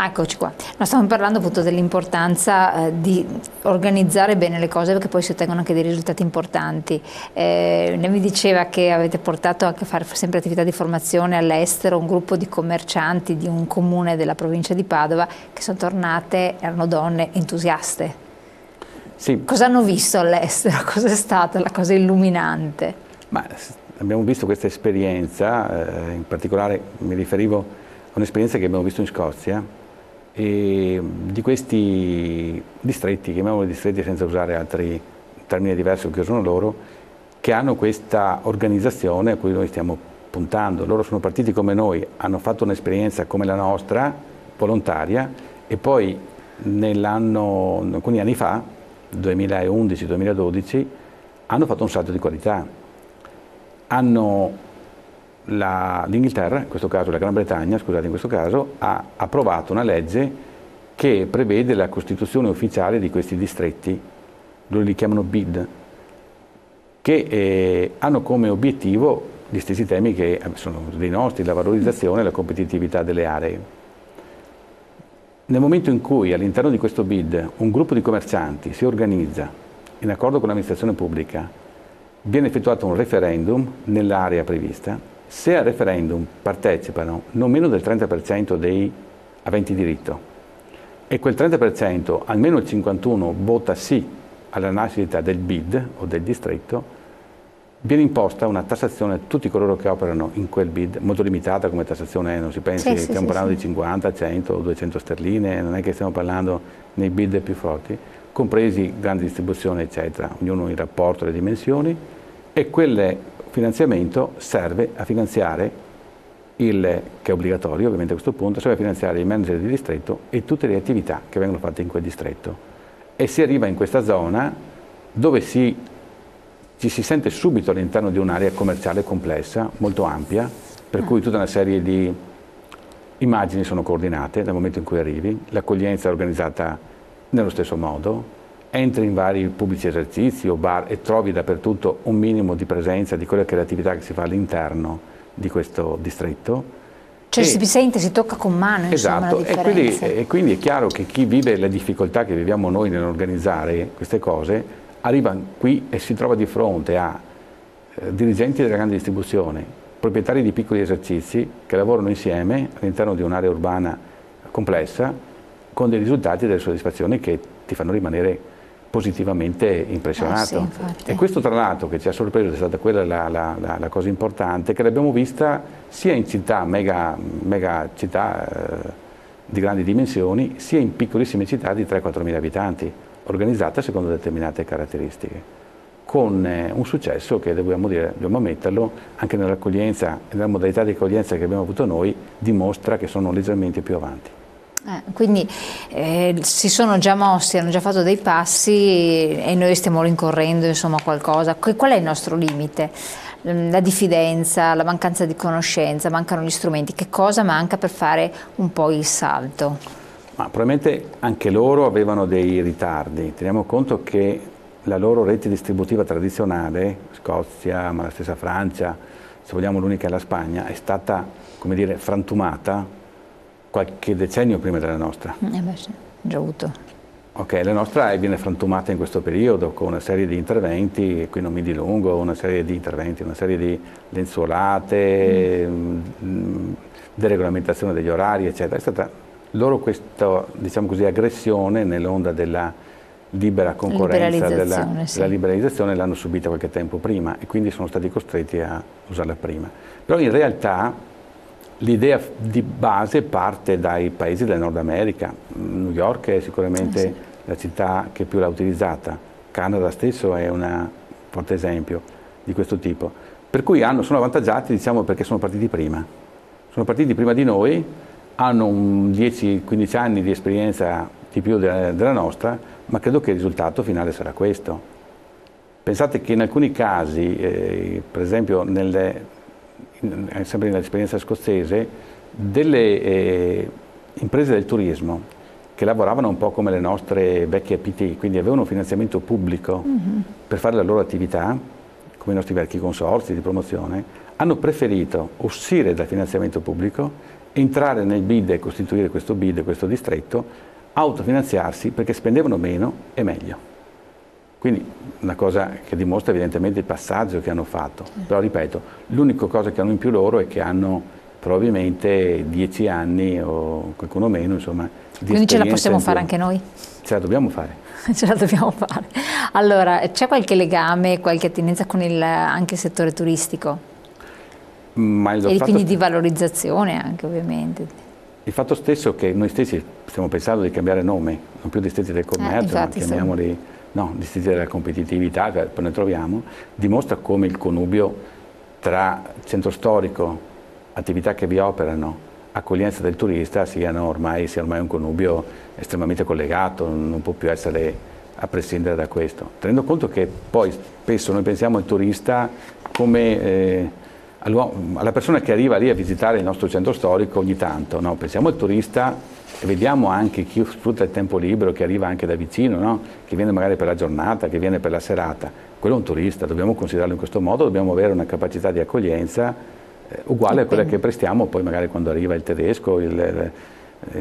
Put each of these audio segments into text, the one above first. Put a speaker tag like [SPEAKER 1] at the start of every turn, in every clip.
[SPEAKER 1] Eccoci qua. No, stiamo parlando appunto dell'importanza di organizzare bene le cose perché poi si ottengono anche dei risultati importanti. Lei mi diceva che avete portato anche a fare sempre attività di formazione all'estero, un gruppo di commercianti di un comune della provincia di Padova che sono tornate, erano donne entusiaste.
[SPEAKER 2] Sì.
[SPEAKER 1] Cosa hanno visto all'estero? Cosa è stata la cosa illuminante?
[SPEAKER 2] Ma abbiamo visto questa esperienza, in particolare mi riferivo a un'esperienza che abbiamo visto in Scozia, e di questi distretti, chiamiamoli distretti senza usare altri termini diversi che usano loro, che hanno questa organizzazione a cui noi stiamo puntando. Loro sono partiti come noi, hanno fatto un'esperienza come la nostra, volontaria, e poi alcuni anni fa, 2011-2012, hanno fatto un salto di qualità. L'Inghilterra, in questo caso la Gran Bretagna, scusate, in questo caso, ha approvato una legge che prevede la costituzione ufficiale di questi distretti, loro li chiamano BID, che hanno come obiettivo gli stessi temi che sono dei nostri, la valorizzazione e la competitività delle aree. Nel momento in cui all'interno di questo BID un gruppo di commercianti si organizza in accordo con l'amministrazione pubblica, viene effettuato un referendum nell'area prevista. Se al referendum partecipano non meno del 30% dei aventi diritto e quel 30%, almeno il 51%, vota sì alla nascita del BID o del distretto, viene imposta una tassazione a tutti coloro che operano in quel BID, molto limitata come tassazione, non si pensi, stiamo parlando di 50, 100 o 200 sterline, non è che stiamo parlando nei BID più forti, compresi grandi distribuzioni eccetera, ognuno in rapporto alle dimensioni, e quel finanziamento serve a finanziare che è obbligatorio ovviamente a questo punto, serve a finanziare il manager di distretto e tutte le attività che vengono fatte in quel distretto. E si arriva in questa zona dove ci si sente subito all'interno di un'area commerciale complessa, molto ampia, per cui tutta una serie di immagini sono coordinate dal momento in cui arrivi, l'accoglienza è organizzata nello stesso modo, entri in vari pubblici esercizi o bar e trovi dappertutto un minimo di presenza di quella che è l'attività che si fa all'interno di questo distretto.
[SPEAKER 1] Cioè si sente, si tocca con mano, insomma,
[SPEAKER 2] esatto,
[SPEAKER 1] la differenza.
[SPEAKER 2] E quindi è chiaro che chi vive le difficoltà che viviamo noi nell'organizzare queste cose, arriva qui e si trova di fronte a dirigenti della grande distribuzione, proprietari di piccoli esercizi che lavorano insieme all'interno di un'area urbana complessa con dei risultati e delle soddisfazioni che ti fanno rimanere positivamente impressionato.
[SPEAKER 1] Sì,
[SPEAKER 2] e questo tra l'altro che ci ha sorpreso è stata quella la cosa importante, che l'abbiamo vista sia in città, mega città di grandi dimensioni, sia in piccolissime città di 3-4 mila abitanti, organizzate secondo determinate caratteristiche, con un successo che dobbiamo ammetterlo, anche nell'accoglienza e nella modalità di accoglienza che abbiamo avuto noi, dimostra che sono leggermente più avanti.
[SPEAKER 1] Quindi si sono già mossi, hanno già fatto dei passi e noi stiamo rincorrendo insomma qualcosa. Qual è il nostro limite? La diffidenza, la mancanza di conoscenza, mancano gli strumenti. Che cosa manca per fare un po' il salto?
[SPEAKER 2] Ma probabilmente anche loro avevano dei ritardi. Teniamo conto che la loro rete distributiva tradizionale, Scozia, ma la stessa Francia, se vogliamo l'unica è la Spagna, è stata, come dire, frantumata qualche decennio prima della nostra.
[SPEAKER 1] Sì, già avuto.
[SPEAKER 2] Ok, la nostra viene frantumata in questo periodo con una serie di interventi, qui non mi dilungo, una serie di interventi, una serie di lenzuolate, deregolamentazione degli orari, eccetera. È stata loro questa, diciamo così, aggressione nell'onda della libera concorrenza, della liberalizzazione, l'hanno subita qualche tempo prima e quindi sono stati costretti a usarla prima. Però in realtà l'idea di base parte dai paesi del Nord America. New York è sicuramente la città che più l'ha utilizzata, Canada stesso è un forte esempio di questo tipo. Per cui sono avvantaggiati, diciamo, perché sono partiti prima. Sono partiti prima di noi, hanno 10-15 anni di esperienza di più della nostra, ma credo che il risultato finale sarà questo. Pensate che in alcuni casi, per esempio sempre nell'esperienza scozzese, delle imprese del turismo che lavoravano un po' come le nostre vecchie PT, quindi avevano un finanziamento pubblico per fare la loro attività, come i nostri vecchi consorzi di promozione, hanno preferito uscire dal finanziamento pubblico entrare nel bid e costituire questo bid, questo distretto, autofinanziarsi perché spendevano meno e meglio. Quindi una cosa che dimostra evidentemente il passaggio che hanno fatto. Però ripeto, l'unica cosa che hanno in più loro è che hanno probabilmente 10 anni o qualcuno meno, insomma, di
[SPEAKER 1] Quindi ce la possiamo fare anche noi?
[SPEAKER 2] Ce la dobbiamo fare.
[SPEAKER 1] Ce la dobbiamo fare. Allora, c'è qualche legame, qualche attinenza con anche il settore turistico? E quindi di valorizzazione anche, ovviamente.
[SPEAKER 2] Il fatto stesso che noi stessi stiamo pensando di cambiare nome, non più distretti del commercio, ma chiamiamoli distretti della competitività, che poi ne troviamo, dimostra come il connubio tra centro storico, attività che vi operano, accoglienza del turista sia ormai un connubio estremamente collegato, non può più essere a prescindere da questo. Tenendo conto che poi spesso noi pensiamo al turista come alla persona che arriva lì a visitare il nostro centro storico ogni tanto, no? Pensiamo al turista e vediamo anche chi sfrutta il tempo libero, che arriva anche da vicino, no? Che viene magari per la giornata, che viene per la serata. Quello è un turista, dobbiamo considerarlo in questo modo, dobbiamo avere una capacità di accoglienza uguale a quella che prestiamo poi magari quando arriva il tedesco, il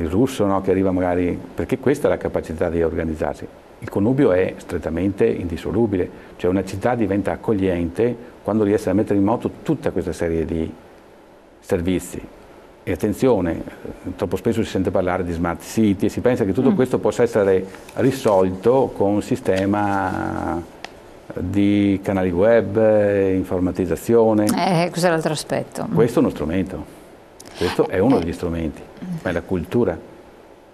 [SPEAKER 2] russo, no? Che arriva magari, perché questa è la capacità di organizzarsi. Il connubio è strettamente indissolubile, cioè una città diventa accogliente quando riesce a mettere in moto tutta questa serie di servizi. E attenzione, troppo spesso si sente parlare di smart city e si pensa che tutto questo possa essere risolto con un sistema di canali web, informatizzazione.
[SPEAKER 1] Questo è l'altro aspetto.
[SPEAKER 2] Questo è uno strumento, questo è uno degli strumenti, ma è la cultura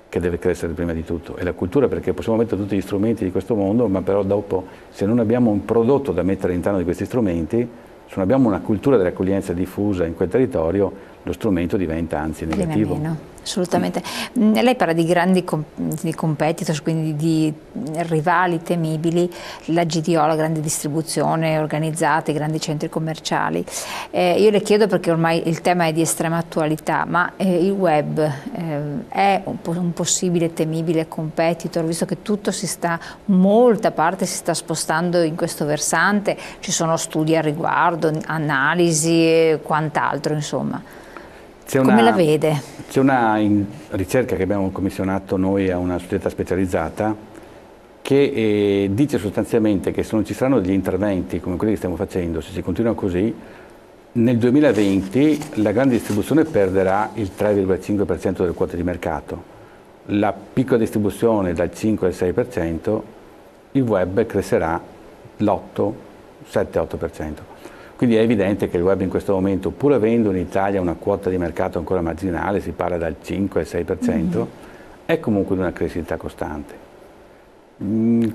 [SPEAKER 2] che deve crescere prima di tutto. È la cultura, perché possiamo mettere tutti gli strumenti di questo mondo, ma però dopo, se non abbiamo un prodotto da mettere all'interno di questi strumenti, se non abbiamo una cultura dell'accoglienza diffusa in quel territorio, lo strumento diventa anzi negativo.
[SPEAKER 1] Assolutamente. Lei parla di grandi competitors, quindi di rivali temibili, la GDO, la grande distribuzione organizzata, i grandi centri commerciali. Io le chiedo, perché ormai il tema è di estrema attualità, ma il web è un possibile temibile competitor, visto che molta parte si sta spostando in questo versante, ci sono studi al riguardo, analisi e quant'altro, insomma. Come la vede?
[SPEAKER 2] C'è una ricerca che abbiamo commissionato noi a una società specializzata che dice sostanzialmente che se non ci saranno degli interventi come quelli che stiamo facendo, se si continua così, nel 2020 la grande distribuzione perderà il 3,5% delle quote di mercato, la piccola distribuzione dal 5 al 6%, il web crescerà l'8, 7-8%. Quindi è evidente che il web in questo momento, pur avendo in Italia una quota di mercato ancora marginale, si parla dal 5 al 6%, è comunque una crescita costante.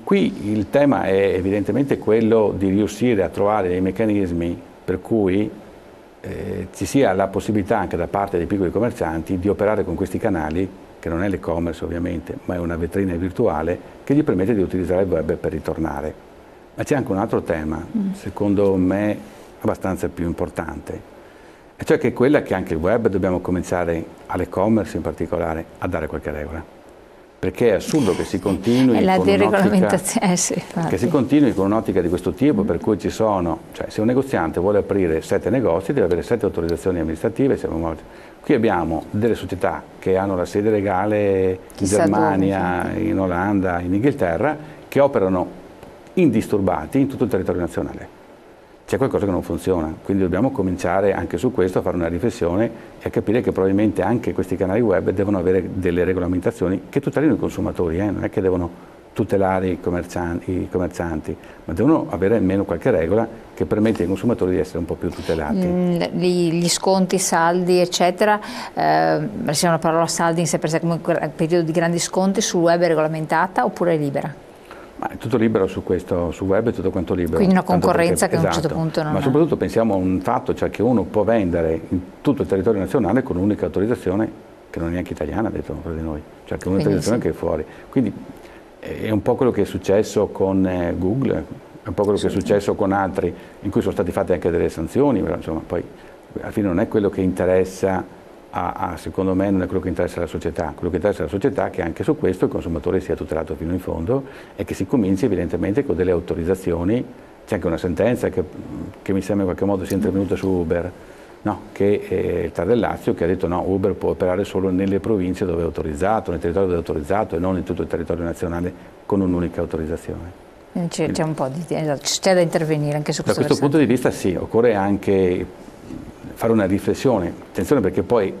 [SPEAKER 2] Qui il tema è evidentemente quello di riuscire a trovare dei meccanismi per cui ci sia la possibilità anche da parte dei piccoli commercianti di operare con questi canali, che non è l'e-commerce ovviamente, ma è una vetrina virtuale che gli permette di utilizzare il web per ritornare. Ma c'è anche un altro tema, secondo me abbastanza più importante, e cioè che è quella che anche il web dobbiamo cominciare, all'e-commerce in particolare, a dare qualche regola. Perché è assurdo che si continui con un'ottica di questo tipo, per cui ci sono, cioè se un negoziante vuole aprire 7 negozi deve avere 7 autorizzazioni amministrative. Qui abbiamo delle società che hanno la sede legale in Germania, in Olanda, in Inghilterra, che operano indisturbati in tutto il territorio nazionale. C'è qualcosa che non funziona, quindi dobbiamo cominciare anche su questo a fare una riflessione e a capire che probabilmente anche questi canali web devono avere delle regolamentazioni che tutelino i consumatori, non è che devono tutelare i commercianti, ma devono avere almeno qualche regola che permette ai consumatori di essere un po' più tutelati.
[SPEAKER 1] Gli sconti, saldi, eccetera, la parola saldi in sé per sé come periodo di grandi sconti, sul web è regolamentata oppure è libera?
[SPEAKER 2] Ma è tutto libero su questo, su web è tutto quanto libero.
[SPEAKER 1] Quindi una concorrenza che a un certo punto non
[SPEAKER 2] Ma soprattutto pensiamo a un fatto, cioè che uno può vendere in tutto il territorio nazionale con un'unica autorizzazione che non è neanche italiana, detto fra di noi, cioè che è un'autorizzazione che è fuori. Quindi è un po' quello che è successo con Google, è un po' quello che è successo con altri, in cui sono state fatte anche delle sanzioni, però insomma poi alla fine non è quello che interessa secondo me non è quello che interessa alla società. Quello che interessa alla società è che anche su questo il consumatore sia tutelato fino in fondo e che si cominci evidentemente con delle autorizzazioni. C'è anche una sentenza che mi sembra in qualche modo sia intervenuta su Uber, no, che è il TAR del Lazio, che ha detto no, Uber può operare solo nelle province dove è autorizzato, nel territorio dove è autorizzato e non in tutto il territorio nazionale con un'unica autorizzazione.
[SPEAKER 1] C'è un po' c'è da intervenire anche su questo
[SPEAKER 2] Da questo punto di vista sì, occorre anche fare una riflessione, attenzione perché poi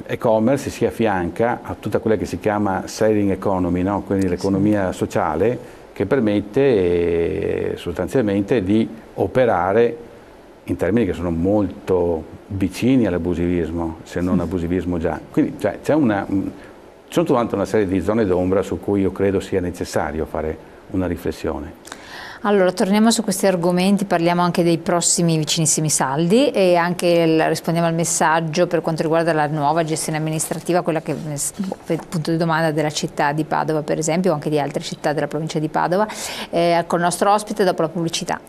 [SPEAKER 2] e-commerce si affianca a tutta quella che si chiama sharing economy, no? Quindi l'economia sociale che permette sostanzialmente di operare in termini che sono molto vicini all'abusivismo, se non abusivismo già. Quindi cioè, c'è tutta una serie di zone d'ombra su cui io credo sia necessario fare una riflessione.
[SPEAKER 1] Allora, torniamo su questi argomenti, parliamo anche dei prossimi vicinissimi saldi e anche rispondiamo al messaggio per quanto riguarda la nuova gestione amministrativa, quella che è il punto di domanda della città di Padova per esempio, o anche di altre città della provincia di Padova, col nostro ospite dopo la pubblicità.